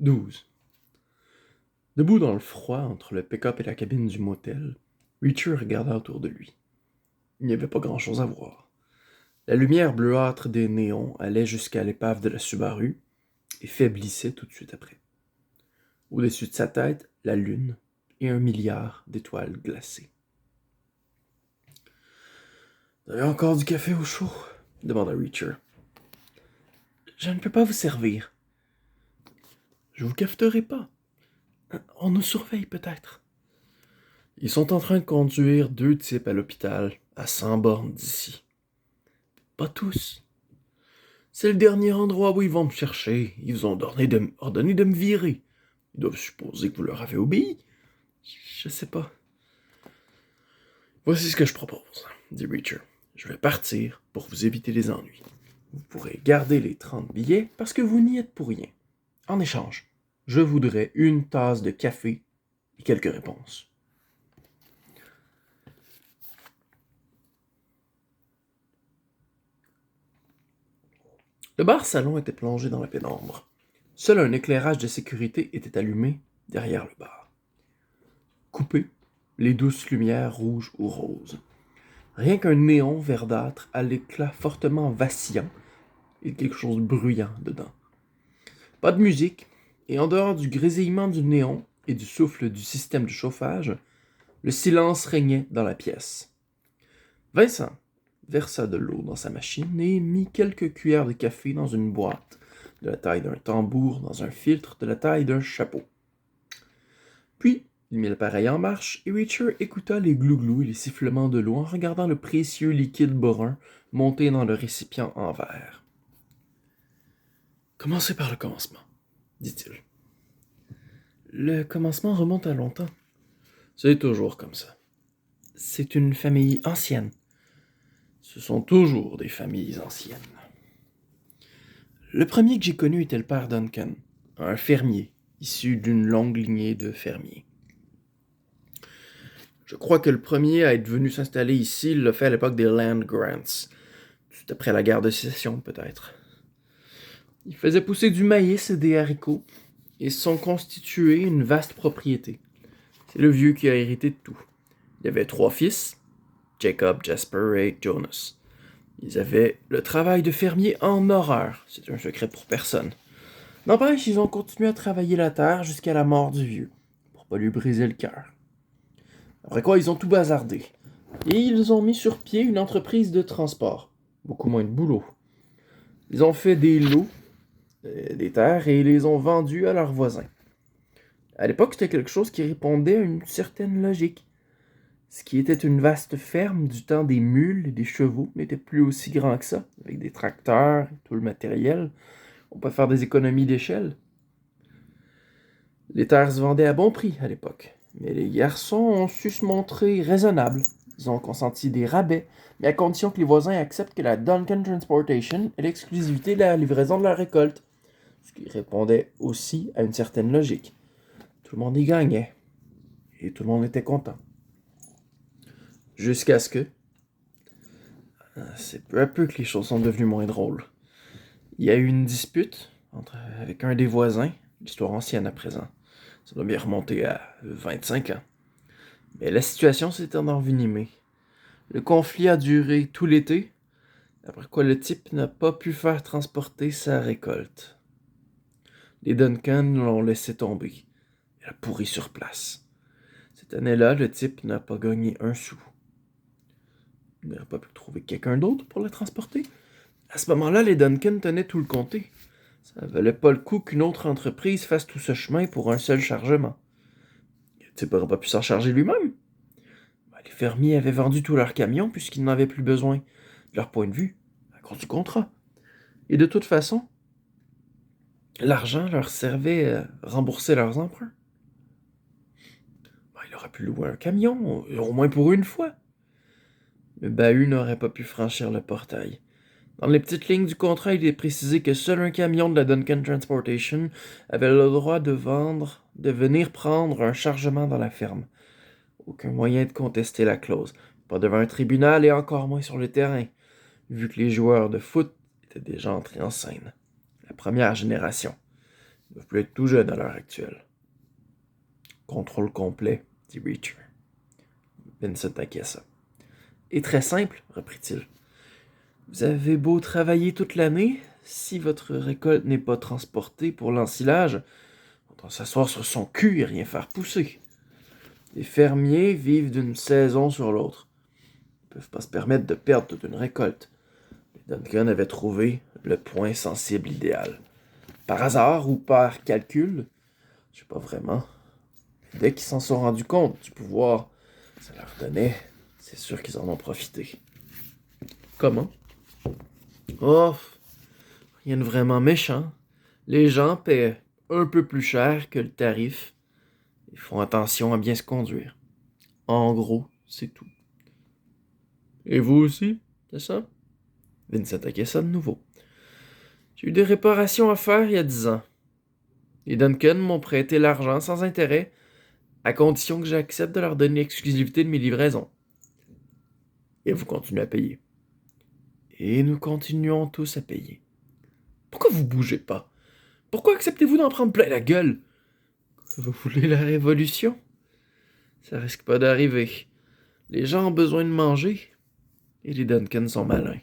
12. Debout dans le froid, entre le pick-up et la cabine du motel, Reacher regarda autour de lui. Il n'y avait pas grand-chose à voir. La lumière bleuâtre des néons allait jusqu'à l'épave de la Subaru et faiblissait tout de suite après. Au-dessus de sa tête, la lune et 1 milliard d'étoiles glacées. « Vous avez encore du café au chaud ?» demanda Reacher. « Je ne peux pas vous servir. »« Je vous cafeterai pas. On nous surveille peut-être. » Ils sont en train de conduire 2 types à l'hôpital, à 100 bornes d'ici. Pas tous. C'est le dernier endroit où ils vont me chercher. Ils vous ont ordonné de me virer. Ils doivent supposer que vous leur avez obéi. Je sais pas. Voici ce que je propose, dit Reacher. Je vais partir pour vous éviter les ennuis. Vous pourrez garder les 30 billets parce que vous n'y êtes pour rien. En échange, je voudrais une tasse de café et quelques réponses. Le bar-salon était plongé dans la pénombre. Seul un éclairage de sécurité était allumé derrière le bar. Coupé, les douces lumières rouges ou roses. Rien qu'un néon verdâtre à l'éclat fortement vacillant et quelque chose de bruyant dedans. Pas de musique, et en dehors du grésillement du néon et du souffle du système de chauffage, le silence régnait dans la pièce. Vincent versa de l'eau dans sa machine et mit quelques cuillères de café dans une boîte de la taille d'un tambour dans un filtre de la taille d'un chapeau. Puis, il mit l'appareil en marche et Reacher écouta les glouglous et les sifflements de l'eau en regardant le précieux liquide brun monter dans le récipient en verre. « Commencez par le commencement, dit-il. Le commencement remonte à longtemps. C'est toujours comme ça. C'est une famille ancienne. Ce sont toujours des familles anciennes. Le premier que j'ai connu était le père Duncan, un fermier, issu d'une longue lignée de fermiers. Je crois que le premier à être venu s'installer ici l'a fait à l'époque des Land Grants, tout après la guerre de sécession peut-être. Il faisait pousser du maïs et des haricots, et sont constitués une vaste propriété. C'est le vieux qui a hérité de tout. Il avait 3 fils, Jacob, Jasper et Jonas. Ils avaient le travail de fermier en horreur, c'est un secret pour personne. N'empêche, ils ont continué à travailler la terre jusqu'à la mort du vieux, pour pas lui briser le cœur. Après quoi, ils ont tout bazardé. Et ils ont mis sur pied une entreprise de transport. Beaucoup moins de boulot. Ils ont fait des lots, des terres, et les ont vendus à leurs voisins. À l'époque, c'était quelque chose qui répondait à une certaine logique. Ce qui était une vaste ferme du temps des mules et des chevaux n'était plus aussi grand que ça, avec des tracteurs et tout le matériel. On peut faire des économies d'échelle. Les terres se vendaient à bon prix à l'époque, mais les garçons ont su se montrer raisonnables. Ils ont consenti des rabais, mais à condition que les voisins acceptent que la Duncan Transportation ait l'exclusivité de la livraison de leur récolte, ce qui répondait aussi à une certaine logique. Tout le monde y gagnait, et tout le monde était content. Jusqu'à ce que... C'est peu à peu que les choses sont devenues moins drôles. Il y a eu une dispute avec un des voisins, l'histoire ancienne à présent. Ça doit bien remonter à 25 ans. Mais la situation s'est envenimée. Le conflit a duré tout l'été, après quoi le type n'a pas pu faire transporter sa récolte. Les Duncan l'ont laissé tomber. Il a pourri sur place. Cette année-là, le type n'a pas gagné un sou. Il n'aurait pas pu trouver quelqu'un d'autre pour le transporter. À ce moment-là, les Duncan tenaient tout le comté. Ça valait pas le coup qu'une autre entreprise fasse tout ce chemin pour un seul chargement. Le type n'aurait pas pu s'en charger lui-même. Les fermiers avaient vendu tous leurs camions puisqu'ils n'en avaient plus besoin, de leur point de vue, à cause du contrat. Et de toute façon, l'argent leur servait à rembourser leurs emprunts. Il aurait pu louer un camion, au moins pour une fois. Le bahut n'aurait pas pu franchir le portail. Dans les petites lignes du contrat, il est précisé que seul un camion de la Duncan Transportation avait le droit de venir prendre un chargement dans la ferme. Aucun moyen de contester la clause. Pas devant un tribunal et encore moins sur le terrain, vu que les joueurs de foot étaient déjà entrés en scène. La première génération. Ils doivent plus être tout jeunes à l'heure actuelle. Contrôle complet, dit Reacher. Vincent acquiesça. Et très simple, reprit-il. Vous avez beau travailler toute l'année, si votre récolte n'est pas transportée pour l'ensilage, on doit s'asseoir sur son cul et rien faire pousser. Les fermiers vivent d'une saison sur l'autre. Ils ne peuvent pas se permettre de perdre toute une récolte. Les Duncan avaient trouvé le point sensible idéal. Par hasard ou par calcul, je sais pas vraiment. Dès qu'ils s'en sont rendus compte du pouvoir que ça leur donnait, c'est sûr qu'ils en ont profité. Comment? Oh, rien de vraiment méchant. Les gens paient un peu plus cher que le tarif. Ils font attention à bien se conduire. En gros, c'est tout. Et vous aussi, c'est ça? Vincent acquiesça de nouveau. J'ai eu des réparations à faire il y a 10 ans. Les Duncan m'ont prêté l'argent sans intérêt, à condition que j'accepte de leur donner l'exclusivité de mes livraisons. Et vous continuez à payer. Et nous continuons tous à payer. Pourquoi vous bougez pas? Pourquoi acceptez-vous d'en prendre plein la gueule? Vous voulez la révolution? Ça risque pas d'arriver. Les gens ont besoin de manger. Et les Duncan sont malins.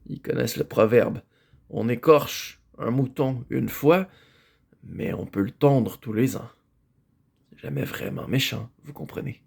Ils connaissent le proverbe. On écorche un mouton une fois, mais on peut le tondre tous les ans. C'est jamais vraiment méchant, vous comprenez?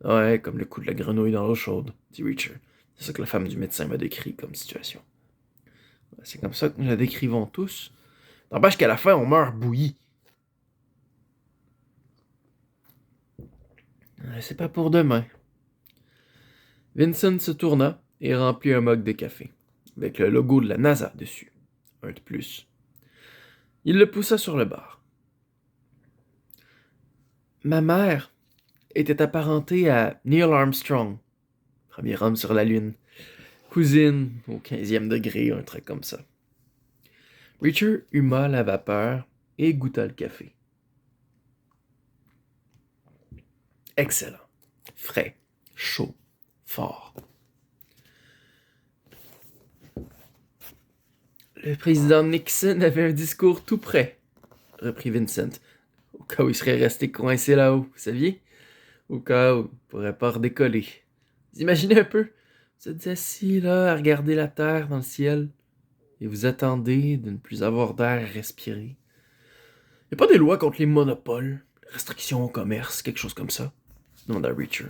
Ouais, comme le coup de la grenouille dans l'eau chaude, dit Reacher. C'est ça que la femme du médecin m'a décrit comme situation. C'est comme ça que nous la décrivons tous. N'empêche qu'à la fin, on meurt bouilli. C'est pas pour demain. Vincent se tourna et remplit un mug de café, avec le logo de la NASA dessus. Un de plus. Il le poussa sur le bar. Ma mère était apparentée à Neil Armstrong, premier homme sur la Lune. Cousine au 15e degré, un truc comme ça. Reacher huma la vapeur et goûta le café. Excellent. Frais, chaud, fort. Le président Nixon avait un discours tout prêt, reprit Vincent, au cas où il serait resté coincé là-haut, vous saviez? Au cas où il ne pourrait pas redécoller. Vous imaginez un peu? Vous êtes assis là à regarder la terre dans le ciel et vous attendez de ne plus avoir d'air à respirer. Il n'y a pas des lois contre les monopoles, restrictions au commerce, quelque chose comme ça? Demanda Reacher.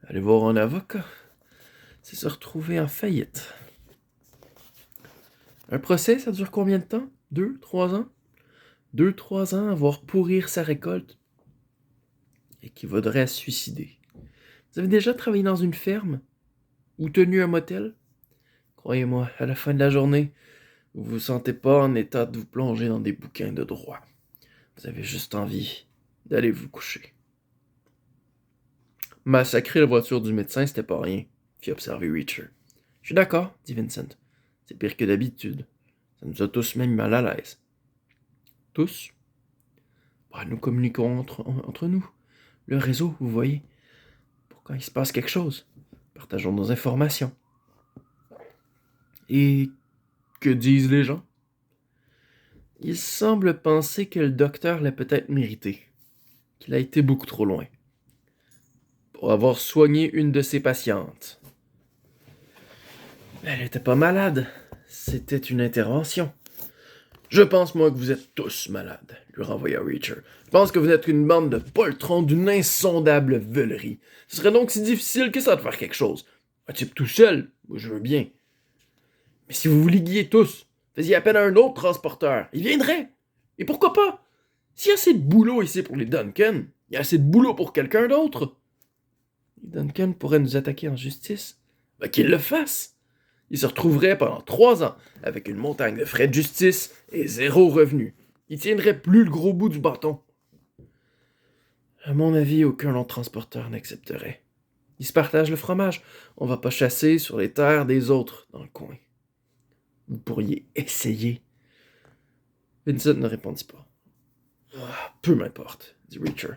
Allez voir un avocat. C'est se retrouver en faillite. Un procès, ça dure combien de temps? 2, 3 ans? 2, 3 ans à voir pourrir sa récolte et qui vaudrait à se suicider. Vous avez déjà travaillé dans une ferme? Ou tenu un motel? Croyez-moi, à la fin de la journée, vous vous sentez pas en état de vous plonger dans des bouquins de droit. Vous avez juste envie d'aller vous coucher. Massacrer la voiture du médecin, c'était pas rien, fit observer Reacher. Je suis d'accord, dit Vincent. C'est pire que d'habitude. Ça nous a tous même mal à l'aise. Tous? Bah, nous communiquons entre nous. Le réseau, vous voyez. Pour quand il se passe quelque chose. Partageons nos informations. Et que disent les gens? Il semble penser que le docteur l'a peut-être mérité. Qu'il a été beaucoup trop loin. Pour avoir soigné une de ses patientes. Elle n'était pas malade. C'était une intervention. Je pense, moi, que vous êtes tous malades, lui renvoya Reacher. Je pense que vous êtes une bande de poltrons d'une insondable veulerie. Ce serait donc si difficile que ça de faire quelque chose. Un type tout seul, moi je veux bien. Mais si vous vous liguiez tous, faisiez appel à un autre transporteur, il viendrait. Et pourquoi pas? S'il y a assez de boulot ici pour les Duncan, il y a assez de boulot pour quelqu'un d'autre. Les Duncan pourraient nous attaquer en justice. Ben qu'ils le fassent. Ils se retrouveraient pendant 3 ans avec une montagne de frais de justice et 0 revenu. Ils tiendraient plus le gros bout du bâton. À mon avis, aucun autre transporteur n'accepterait. Ils se partagent le fromage. On va pas chasser sur les terres des autres dans le coin. Vous pourriez essayer. Vincent ne répondit pas. Peu m'importe, dit Reacher.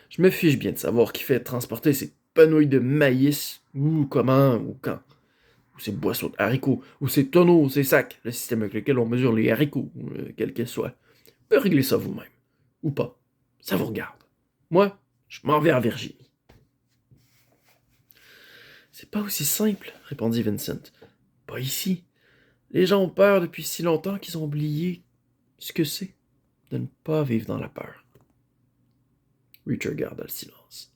Je me fiche bien de savoir qui fait transporter ces penouilles de maïs, ou comment, ou quand. Ou ces boissons de haricots, ou ces tonneaux, ces sacs, le système avec lequel on mesure les haricots, quel qu'ils soient. réglez ça vous-même. Ou pas. Ça vous regarde. Moi, je m'en vais à Virginie. C'est pas aussi simple, répondit Vincent. Pas ici. Les gens ont peur depuis si longtemps qu'ils ont oublié ce que c'est de ne pas vivre dans la peur. Richard garda le silence.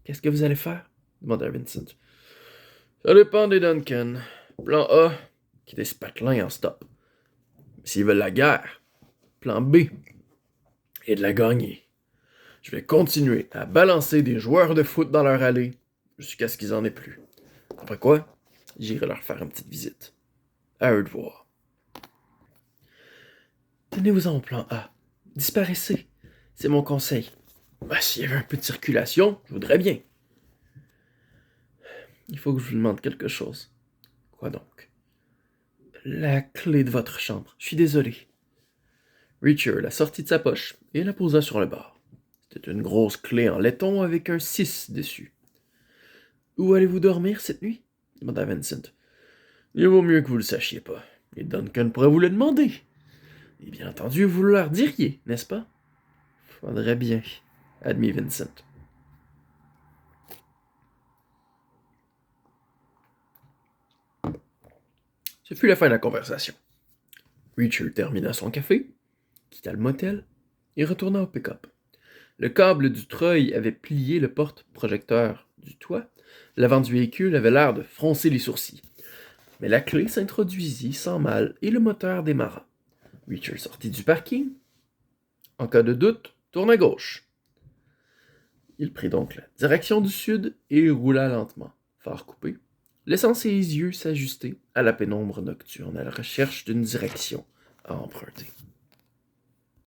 Qu'est-ce que vous allez faire? Demanda Vincent. Ça dépend des Duncan. Plan A, quitter ce patelin en stop. S'ils veulent la guerre, plan B, et de la gagner. Je vais continuer à balancer des joueurs de foot dans leur allée jusqu'à ce qu'ils en aient plus. Après quoi, j'irai leur faire une petite visite. À eux de voir. Tenez-vous-en au plan A. Disparaissez. C'est mon conseil. S'il y avait un peu de circulation, je voudrais bien. Il faut que je vous demande quelque chose. Quoi donc? La clé de votre chambre. Je suis désolé. Richard la sortit de sa poche et la posa sur le bord. C'était une grosse clé en laiton avec un 6 dessus. Où allez-vous dormir cette nuit? Demanda Vincent. Il vaut mieux que vous le sachiez pas. Les Duncan pourraient vous le demander. Et bien entendu, vous leur diriez, n'est-ce pas? Faudrait bien, admit Vincent. Ce fut la fin de la conversation. Richard termina son café, quitta le motel et retourna au pick-up. Le câble du treuil avait plié le porte-projecteur du toit. L'avant du véhicule avait l'air de froncer les sourcils. Mais la clé s'introduisit sans mal et le moteur démarra. Richard sortit du parking. En cas de doute, tourne à gauche. Il prit donc la direction du sud et roula lentement, phare coupé, laissant ses yeux s'ajuster à la pénombre nocturne à la recherche d'une direction à emprunter.